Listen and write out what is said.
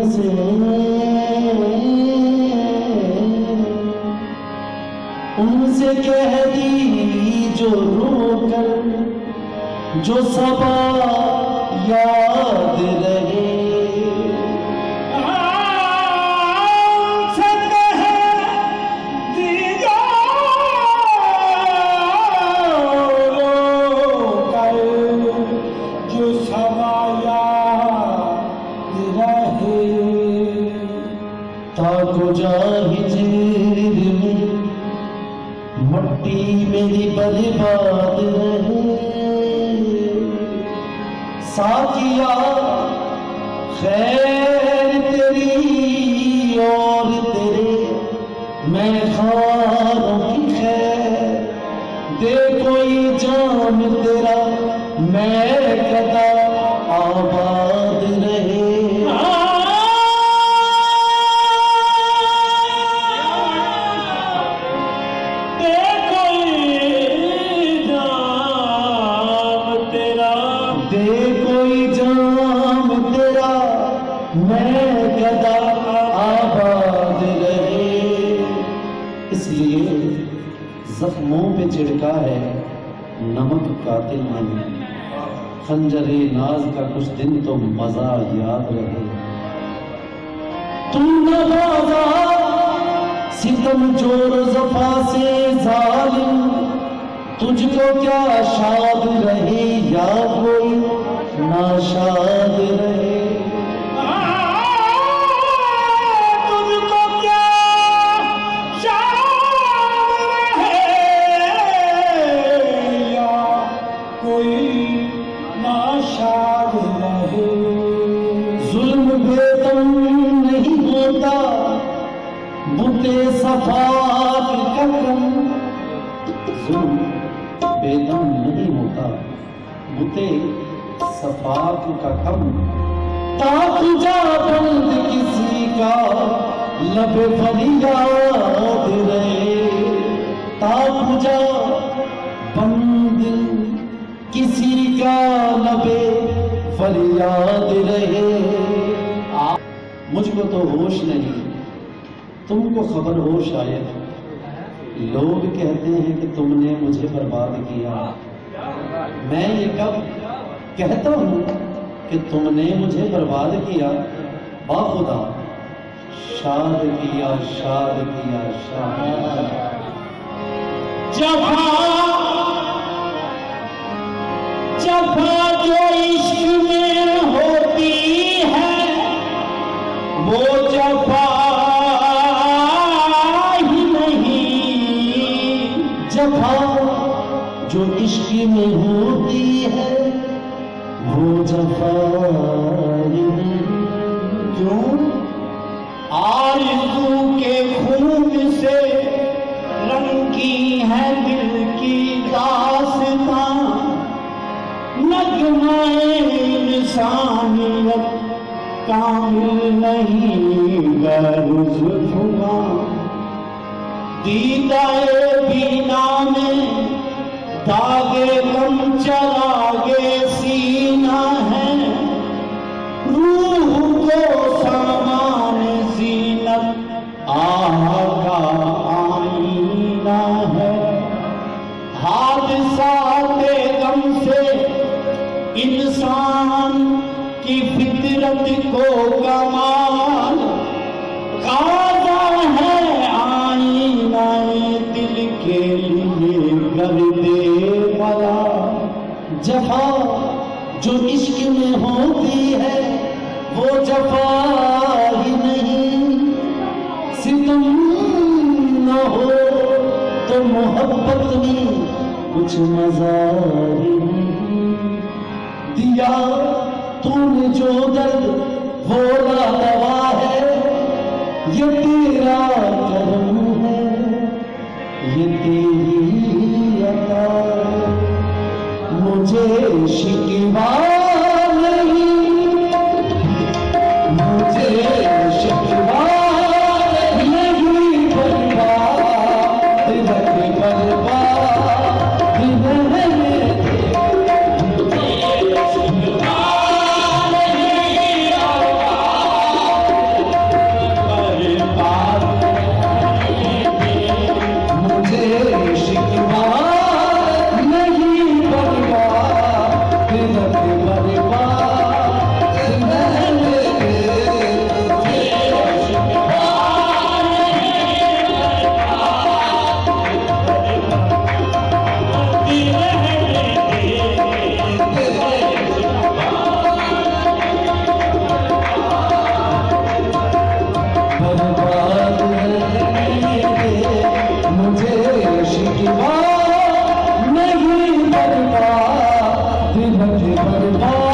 से उनसे कह दी जो रोकर जो सबा याद रहे। मट्टी मेरी बर्बाद रहे। साकिया खैर तेरी और तेरे मैं खारों की खैर दे कोई जाम तेरा मैं कदा आबाद रहे। मैं गदा आबाद रहे। इसलिए जख्मों पे छिड़का है नमक कातिल ने, खंजरे नाज का कुछ दिन तो मजा याद रहे। तुम नवाजा सितम जोर जफा से जालिम, तुझको क्या शाद रहे या कोई नाशाद रहे। जुल्म बेदम नहीं होता बुते सफाक का कम, जुल्म बेदम नहीं होता बुते सफाक का कम। ताकुजा बंद किसी का लब फरियाद रहे। ताकुजा बंद किसी का लबे फरियाद रहे। मुझको तो होश नहीं, तुमको खबर हो शायद। लोग कहते हैं कि तुमने मुझे बर्बाद किया, मैं ये कब कहता हूं कि तुमने मुझे बर्बाद किया। बाखुदा शाद किया शाद किया शाद। जफा जो इश्क में होती है वो जफा ही नहीं। जफा जो इश्क में होती है वो जफा ही नहीं। क्यों? आरज़ू के खून से रंगी है दिल की दास्तां, नगमाए इंसानियत कामिल नहीं गर्ज़ हुआ। दीदाए बीना में दागे गम चरागे सीना है, रूह को सामान ज़ीनत आहा का आईना है। हादसाते गम से इंसान की फितरत को कमाल, गाज़ा है आईनाए दिल के लिए गर्दे मला। जफा जो इश्क में होती है वो जफा ही नहीं। सितम न हो तो मोहब्बत में कुछ मजा ही नहीं। दिया तूने जो दर्द वो दवा है, ये तेरा करम है, ये तेरी अता। मुझे शिकवा नहीं, मुझे शिकवा नहीं, बर्बाद भजे बर्बाद